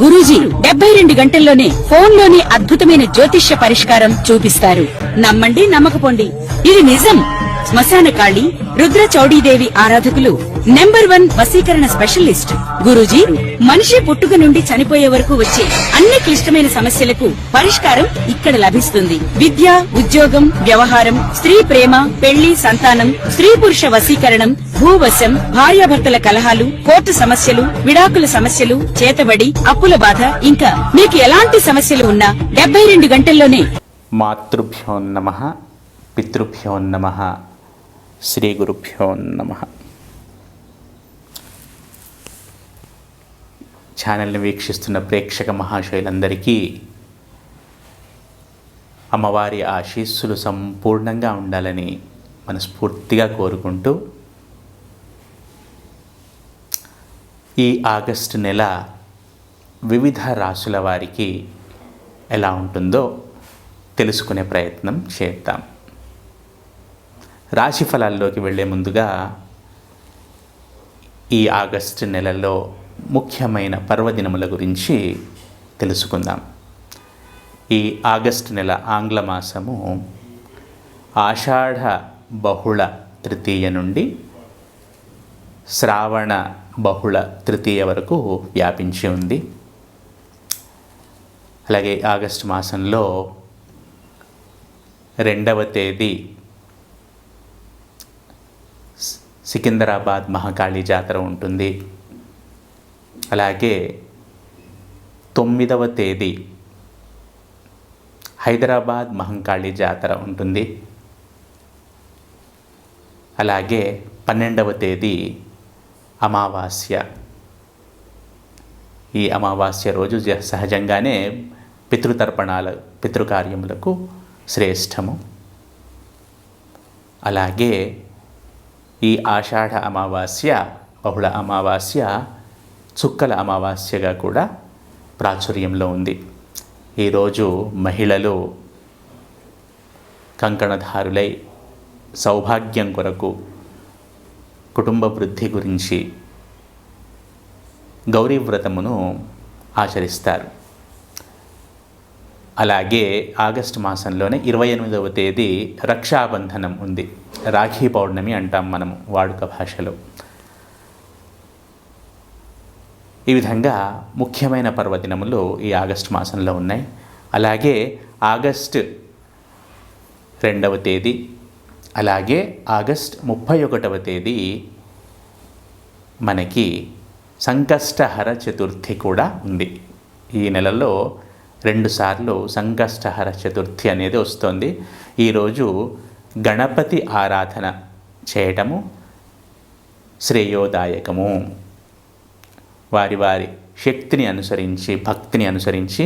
గురూజీ 72 గంటల్లోనే ఫోన్లోని అద్భుతమైన జ్యోతిష్య పరిష్కారం చూపిస్తారు. నమ్మండి, నమ్మకపోండి, ఇది నిజం. శ్మశాన కాళి రుద్ర చౌడీదేవి ఆరాధకులు నంబర్ 1 వశీకరణ స్పెషలిస్ట్ గురూజీ. మనిషి పుట్టుక నుండి చనిపోయే వరకు వచ్చే అన్ని క్లిష్టమైన సమస్యలకు పరిష్కారం ఇక్కడ లభిస్తుంది. విద్య, ఉద్యోగం, వ్యవహారం, స్త్రీ ప్రేమ, పెళ్లి, సంతానం, స్త్రీ పురుష వశీకరణం, భూవశం, భార్యాభర్తల కలహాలు, కోర్టు సమస్యలు, విడాకుల సమస్యలు, చేతబడి, అప్పుల బాధ, ఇంకా మీకు ఎలాంటి సమస్యలు ఉన్నా 72 గంటల్లోనే. మాతృభ్యో నమః, పితృభ్యో నమః, శ్రీ గురుభ్యో నమః. ఛానల్ని వీక్షిస్తున్న ప్రేక్షక మహాశయులందరికీ అమ్మవారి ఆశీస్సులు సంపూర్ణంగా ఉండాలని మనస్ఫూర్తిగా కోరుకుంటూ, ఈ ఆగస్టు నెల వివిధ రాశుల వారికి ఎలా ఉంటుందో తెలుసుకునే ప్రయత్నం చేద్దాం. రాశి ఫలాల్లోకి వెళ్ళే ముందుగా ఈ ఆగస్టు నెలలో ముఖ్యమైన పర్వదినముల గురించి తెలుసుకుందాం. ఈ ఆగస్టు నెల ఆంగ్ల మాసము ఆషాఢ బహుళ తృతీయ నుండి శ్రావణ బహుళ తృతీయ వరకు వ్యాపించి ఉంది. అలాగే ఆగస్టు మాసంలో 2వ తేదీ సికింద్రాబాద్ మహాకాళి జాతర ఉంటుంది. అలాగే 9వ తేదీ హైదరాబాద్ మహంకాళి జాతర ఉంటుంది. అలాగే 12వ తేదీ అమావాస్య. ఈ అమావాస్య రోజు సహజంగానే పితృకార్యములకు శ్రేష్టము. అలాగే ఈ ఆషాఢ అమావాస్య, బహుళ అమావాస్య, చుక్కల అమావాస్యగా కూడా ప్రాచుర్యంలో ఉంది. ఈరోజు మహిళలు కంకణధారులై సౌభాగ్యం కొరకు, కుటుంబ వృద్ధి గురించి గౌరీ వ్రతమును ఆచరిస్తారు. అలాగే ఆగస్టు మాసంలోనే 28వ తేదీ రక్షాబంధనం ఉంది. రాఖీ పౌర్ణమి అంటాం మనము వాడుక భాషలో. ఈ విధంగా ముఖ్యమైన పర్వదినములు ఈ ఆగస్టు మాసంలో ఉన్నాయి. అలాగే ఆగస్టు 2వ తేదీ, అలాగే ఆగస్టు 31వ తేదీ మనకి సంకష్టహర చతుర్థి కూడా ఉంది. ఈ నెలలో 2 సార్లు సంకష్టహర చతుర్థి అనేది వస్తుంది. ఈరోజు గణపతి ఆరాధన చేయటము శ్రేయోదాయకము. వారి వారి శక్తిని అనుసరించి, భక్తిని అనుసరించి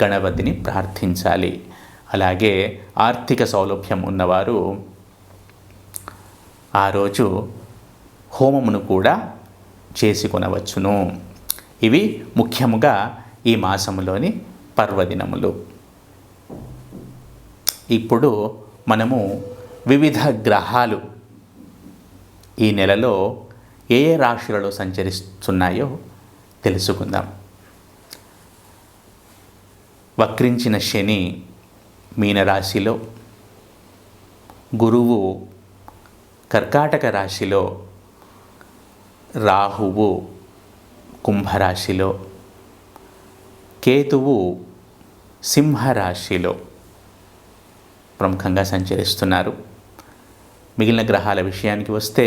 గణపతిని ప్రార్థించాలి. అలాగే ఆర్థిక సౌలభ్యం ఉన్నవారు ఆ రోజు హోమమును కూడా చేసుకొనవచ్చును. ఇవి ముఖ్యముగా ఈ మాసములోని పర్వదినములు. ఇప్పుడు మనము వివిధ గ్రహాలు ఈ నెలలో ఏ ఏ రాశులలో సంచరిస్తున్నాయో తెలుసుకుందాం. వక్రించిన శని మీనరాశిలో, గురువు కర్కాటక రాశిలో, రాహువు కుంభరాశిలో, కేతువు సింహరాశిలో ప్రముఖంగా సంచరిస్తున్నారు. మిగిలిన గ్రహాల విషయానికి వస్తే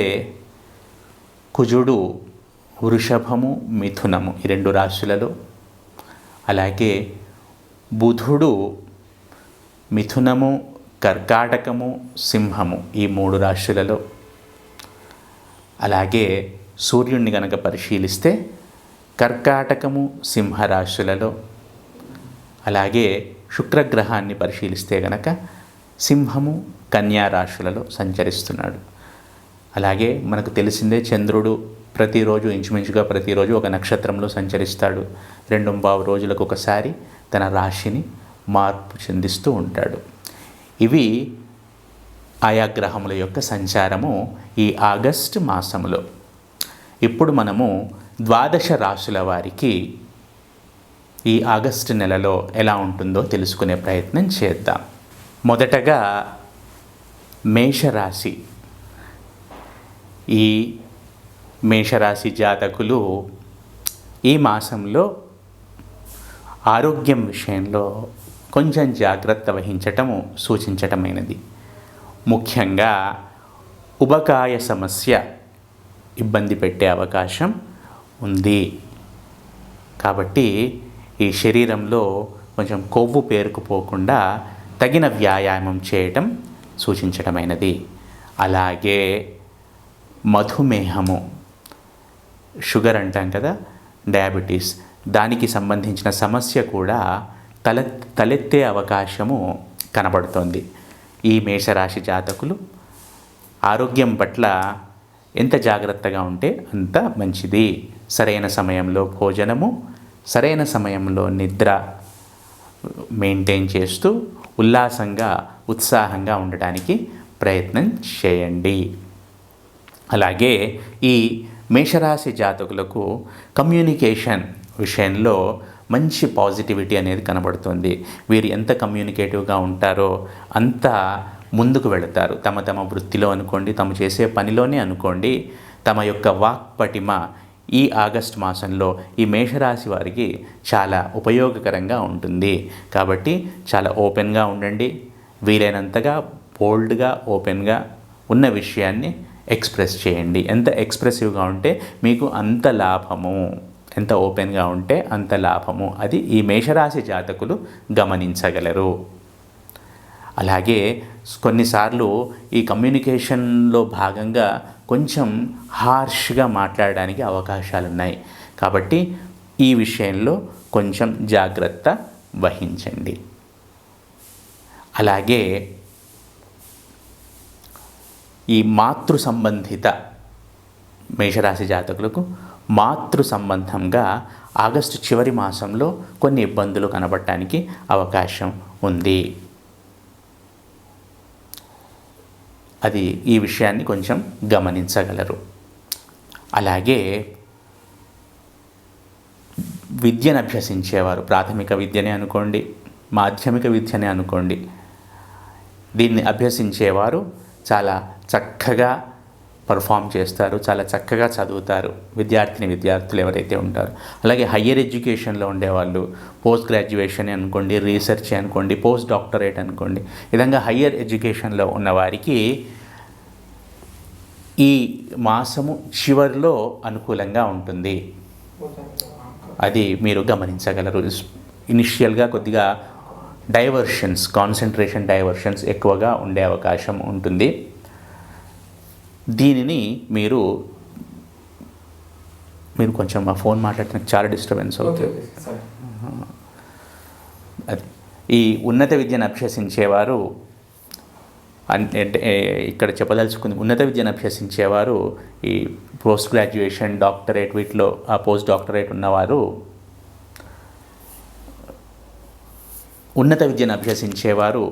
కుజుడు వృషభము, మిథునము ఈ 2 రాశులలో, అలాగే బుధుడు మిథునము, కర్కాటకము, సింహము ఈ 3 రాశులలో, అలాగే సూర్యుడిని గనక పరిశీలిస్తే కర్కాటకము, సింహరాశులలో, అలాగే శుక్రగ్రహాన్ని పరిశీలిస్తే గనక సింహము, కన్యా రాశులలో సంచరిస్తున్నాడు. అలాగే మనకు తెలిసిందే చంద్రుడు ప్రతిరోజు ఇంచుమించుగా ప్రతిరోజు ఒక నక్షత్రంలో సంచరిస్తాడు. 2.25 రోజులకు ఒకసారి తన రాశిని మార్పు చెందిస్తూ ఉంటాడు. ఇవి ఆయా గ్రహముల యొక్క సంచారము ఈ ఆగస్టు మాసములో. ఇప్పుడు మనము 12 రాశుల వారికి ఈ ఆగస్టు నెలలో ఎలా ఉంటుందో తెలుసుకునే ప్రయత్నం చేద్దాం. మొదటగా మేషరాశి. ఈ మేషరాశి జాతకులు ఈ మాసంలో ఆరోగ్యం విషయంలో కొంచెం జాగ్రత్త వహించటము సూచించటమైనది. ముఖ్యంగా ఉబకాయ సమస్య ఇబ్బంది పెట్టే అవకాశం ఉంది. కాబట్టి ఈ శరీరంలో కొంచెం కొవ్వు పేరుకుపోకుండా తగిన వ్యాయామం చేయటం సూచించటమైనది. అలాగే మధుమేహము, షుగర్ అంటాం కదా, డయాబెటీస్, దానికి సంబంధించిన సమస్య కూడా తలెత్తే అవకాశము కనబడుతోంది. ఈ మేషరాశి జాతకులు ఆరోగ్యం పట్ల ఎంత జాగ్రత్తగా ఉంటే అంత మంచిది. సరైన సమయంలో భోజనము, సరైన సమయంలో నిద్ర మెయింటైన్ చేస్తూ ఉల్లాసంగా ఉత్సాహంగా ఉండటానికి ప్రయత్నం చేయండి. అలాగే ఈ మేషరాశి జాతకులకు కమ్యూనికేషన్ విషయంలో మంచి పాజిటివిటీ అనేది కనబడుతుంది. వీరు ఎంత కమ్యూనికేటివ్గా ఉంటారో అంత ముందుకు వెళతారు. తమ వృత్తిలో అనుకోండి, తమ చేసే పనిలోనే అనుకోండి, తమ యొక్క వాక్పటిమ ఈ ఆగస్టు మాసంలో ఈ మేషరాశి వారికి చాలా ఉపయోగకరంగా ఉంటుంది. కాబట్టి చాలా ఓపెన్గా ఉండండి. వీలైనంతగా బోల్డ్గా, ఓపెన్గా ఉన్న విషయాన్ని ఎక్స్ప్రెస్ చేయండి. ఎంత ఎక్స్ప్రెసివ్గా ఉంటే మీకు అంత లాభము, ఎంత ఓపెన్గా ఉంటే అంత లాభము. అది ఈ మేషరాశి జాతకులు గమనించగలరు. అలాగే కొన్నిసార్లు ఈ కమ్యూనికేషన్లో భాగంగా కొంచెం హార్ష్గా మాట్లాడడానికి అవకాశాలు ఉన్నాయి. కాబట్టి ఈ విషయంలో కొంచెం జాగ్రత్త వహించండి. అలాగే ఈ మాతృ సంబంధిత మేషరాశి జాతకులకు మాతృ సంబంధంగా ఆగస్టు చివరి మాసంలో కొన్ని ఇబ్బందులు కనబడటానికి అవకాశం ఉంది. అది ఈ విషయాన్ని కొంచెం గమనించగలరు. అలాగే విద్యను అభ్యసించేవారు, ప్రాథమిక విద్యనే అనుకోండి, మాధ్యమిక విద్యనే అనుకోండి, దీన్ని అభ్యసించేవారు చాలా చక్కగా పర్ఫామ్ చేస్తారు, చాలా చక్కగా చదువుతారు విద్యార్థులు ఎవరైతే ఉంటారో. అలాగే హయ్యర్ ఎడ్యుకేషన్లో ఉండేవాళ్ళు, పోస్ట్ గ్రాడ్యుయేషన్ అనుకోండి, రీసెర్చ్ అనుకోండి, పోస్ట్ డాక్టరేట్ అనుకోండి, ఈ విధంగా హయ్యర్ ఎడ్యుకేషన్లో ఉన్నవారికి ఈ మాసము చివరిలో అనుకూలంగా ఉంటుంది. అది మీరు గమనించగలరు. ఇనిషియల్గా కొద్దిగా కాన్సన్ట్రేషన్ డైవర్షన్స్ ఎక్కువగా ఉండే అవకాశం ఉంటుంది. దీనిని మీరు కొంచెం మా ఫోన్ మాట్లాడితే చాలా డిస్టర్బెన్స్ అవుతుంది. అది ఈ ఉన్నత విద్యను అభ్యసించేవారు అంటే ఇక్కడ చెప్పదలుచుకుంది, ఉన్నత విద్యను అభ్యసించేవారు ఈ పోస్ట్ గ్రాడ్యుయేషన్, డాక్టరేట్, వీటిలో ఆ పోస్ట్ డాక్టరేట్ ఉన్నవారు, ఉన్నత విద్యను అభ్యసించేవారు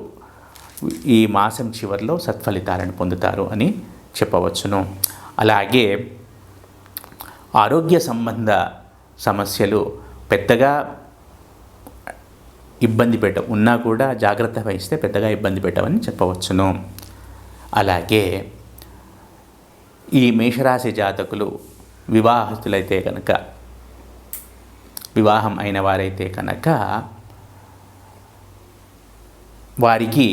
ఈ మాసం చివరిలో సత్ఫలితాలను పొందుతారు అని చెప్పవచ్చును. అలాగే ఆరోగ్య సంబంధ సమస్యలు పెద్దగా ఇబ్బంది ఉన్నా కూడా జాగ్రత్త వహిస్తే పెద్దగా ఇబ్బంది పెట్టవని చెప్పవచ్చును. అలాగే ఈ మేషరాశి జాతకులు వివాహితులైతే కనుక, వివాహం అయిన వారైతే కనుక వారికి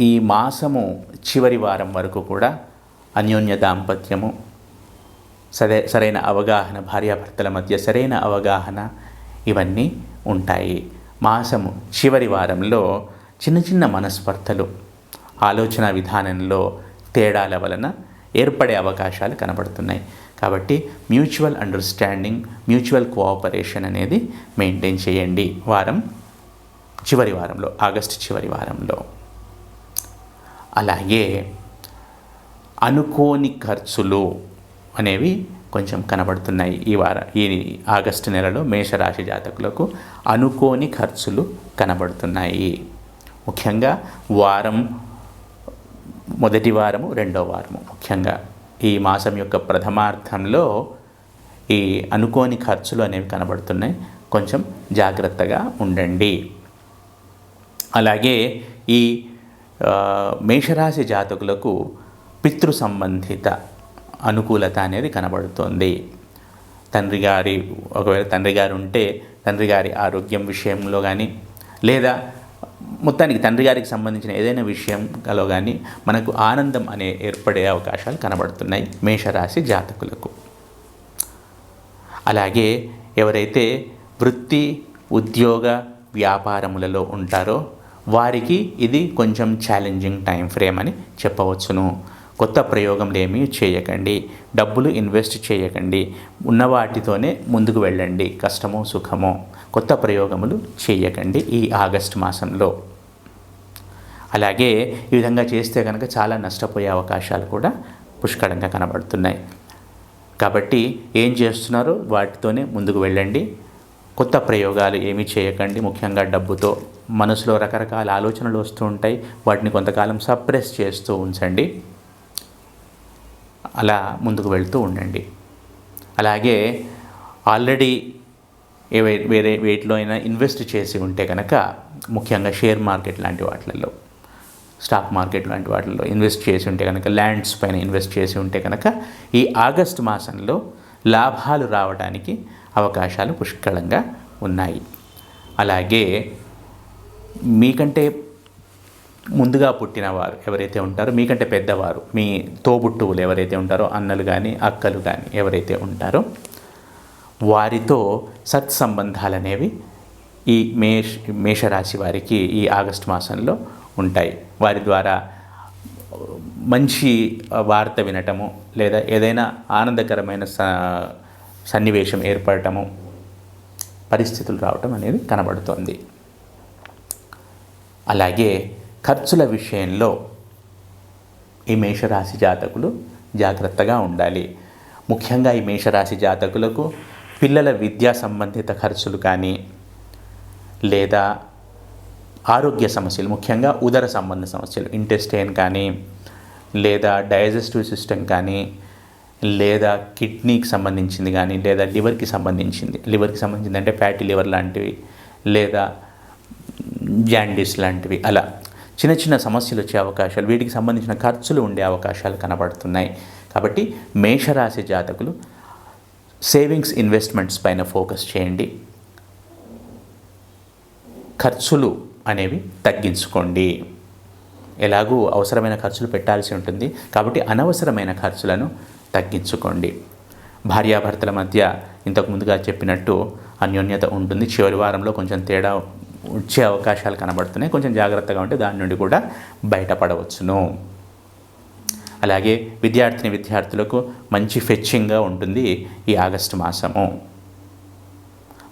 ఈ మాసము చివరి వారం వరకు కూడా అన్యోన్య దాంపత్యము, సరైన అవగాహన, భార్యాభర్తల మధ్య సరైన అవగాహన, ఇవన్నీ ఉంటాయి. మాసము చివరి వారంలో చిన్న చిన్న మనస్పర్ధలు, ఆలోచన విధానంలో తేడాల వలన ఏర్పడే అవకాశాలు కనబడుతున్నాయి. కాబట్టి మ్యూచువల్ అండర్స్టాండింగ్, మ్యూచువల్ కోఆపరేషన్ అనేది మెయింటైన్ చేయండి చివరి వారంలో, ఆగస్టు చివరి వారంలో. అలాగే అనుకోని ఖర్చులు అనేవి కొంచెం కనబడుతున్నాయి. ఈ ఆగస్టు నెలలో మేషరాశి జాతకులకు అనుకోని ఖర్చులు కనబడుతున్నాయి. ముఖ్యంగా మొదటి వారము, రెండో వారము, ముఖ్యంగా ఈ మాసం యొక్క ప్రథమార్థంలో ఈ అనుకోని ఖర్చులు అనేవి కనబడుతున్నాయి. కొంచెం జాగ్రత్తగా ఉండండి. అలాగే ఈ మేషరాశి జాతకులకు పితృ సంబంధిత అనుకూలత అనేది కనబడుతుంది. ఒకవేళ తండ్రి గారు ఉంటే తండ్రి గారి ఆరోగ్యం విషయంలో కానీ, లేదా మొత్తానికి తండ్రి గారికి సంబంధించిన ఏదైనా విషయంలో కానీ మనకు ఆనందం ఏర్పడే అవకాశాలు కనబడుతున్నాయి మేషరాశి జాతకులకు. అలాగే ఎవరైతే వృత్తి, ఉద్యోగ, వ్యాపారములలో ఉంటారో వారికి ఇది కొంచెం ఛాలెంజింగ్ టైం ఫ్రేమ్ అని చెప్పవచ్చును. కొత్త ప్రయోగంలు ఏమీ చేయకండి, డబ్బులు ఇన్వెస్ట్ చేయకండి, ఉన్న వాటితోనే ముందుకు వెళ్ళండి. కష్టమో సుఖమో కొత్త ప్రయోగములు చేయకండి ఈ ఆగస్టు మాసంలో. అలాగే ఈ విధంగా చేస్తే కనుక చాలా నష్టపోయే అవకాశాలు కూడా పుష్కలంగా కనబడుతున్నాయి. కాబట్టి ఏం చేస్తున్నారో వాటితోనే ముందుకు వెళ్ళండి. కొత్త ప్రయోగాలు ఏమీ చేయకండి. ముఖ్యంగా డబ్బుతో మనసులో రకరకాల ఆలోచనలు వస్తూ ఉంటాయి, వాటిని కొంతకాలం సప్రెస్ చేస్తూ ఉంచండి. అలా ముందుకు వెళ్తూ ఉండండి. అలాగే ఆల్రెడీ వేరే వేటిలో అయినా ఇన్వెస్ట్ చేసి ఉంటే కనుక, ముఖ్యంగా షేర్ మార్కెట్ లాంటి వాటిల్లో, స్టాక్ మార్కెట్ లాంటి వాటిల్లో ఇన్వెస్ట్ చేసి ఉంటే కనుక, ల్యాండ్స్ పైన ఇన్వెస్ట్ చేసి ఉంటే కనుక ఈ ఆగస్టు మాసంలో లాభాలు రావడానికి అవకాశాలు పుష్కలంగా ఉన్నాయి. అలాగే మీకంటే ముందుగా పుట్టిన వారు ఎవరైతే ఉంటారో, మీకంటే పెద్దవారు, మీ తోబుట్టువులు ఎవరైతే ఉంటారో, అన్నలు కానీ అక్కలు కానీ ఎవరైతే ఉంటారో వారితో సత్సంబంధాలు అనేవి ఈ మేషరాశి వారికి ఈ ఆగస్టు మాసంలో ఉంటాయి. వారి ద్వారా మంచి వార్త వినటము, లేదా ఏదైనా ఆనందకరమైన సన్నివేశం ఏర్పడటము, పరిస్థితులు రావటం అనేది కనబడుతోంది. అలాగే ఖర్చుల విషయంలో ఈ మేషరాశి జాతకులు జాగ్రత్తగా ఉండాలి. ముఖ్యంగా ఈ మేషరాశి జాతకులకు పిల్లల విద్యా సంబంధిత ఖర్చులు కానీ, లేదా ఆరోగ్య సమస్యలు, ముఖ్యంగా ఉదర సంబంధ సమస్యలు, ఇంటెస్టైన్ కానీ, లేదా డైజెస్టివ్ సిస్టమ్ కానీ, లేదా కిడ్నీకి సంబంధించింది కానీ, లేదా లివర్కి సంబంధించింది అంటే ఫ్యాటీ లివర్ లాంటివి, లేదా జాండీస్ లాంటివి, అలా చిన్న చిన్న సమస్యలు వచ్చే అవకాశాలు, వీటికి సంబంధించిన ఖర్చులు ఉండే అవకాశాలు కనబడుతున్నాయి. కాబట్టి మేషరాశి జాతకులు సేవింగ్స్, ఇన్వెస్ట్మెంట్స్ పైన ఫోకస్ చేయండి. ఖర్చులు అనేవి తగ్గించుకోండి. ఎలాగూ అవసరమైన ఖర్చులు పెట్టాల్సి ఉంటుంది కాబట్టి అనవసరమైన ఖర్చులను తగ్గించుకోండి. భార్యాభర్తల మధ్య ఇంతకు ముందుగా చెప్పినట్టు అన్యోన్యత ఉంటుంది. చివరి వారంలో కొంచెం తేడా వచ్చే అవకాశాలు కనబడుతున్నాయి. కొంచెం జాగ్రత్తగా ఉంటే దాని నుండి కూడా బయటపడవచ్చును. అలాగే విద్యార్థులకు మంచి ఫెచ్చింగ్గా ఉంటుంది ఈ ఆగస్టు మాసము.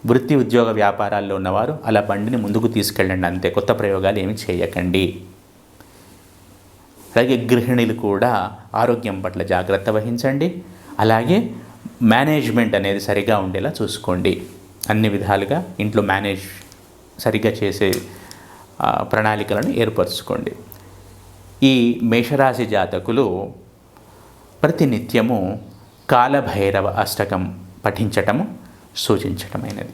వృత్తి, ఉద్యోగ, వ్యాపారాల్లో ఉన్నవారు అలా బండిని ముందుకు తీసుకెళ్ళండి, అంతే. కొత్త ప్రయోగాలు ఏమి చేయకండి. అలాగే గృహిణులు కూడా ఆరోగ్యం పట్ల జాగ్రత్త వహించండి. అలాగే మేనేజ్మెంట్ అనేది సరిగా ఉండేలా చూసుకోండి. అన్ని విధాలుగా ఇంట్లో సరిగ్గా చేసే ప్రణాళికలను ఏర్పరచుకోండి. ఈ మేషరాశి జాతకులు ప్రతినిత్యము కాలభైరవ అష్టకం పఠించటము సూచించటమైనది.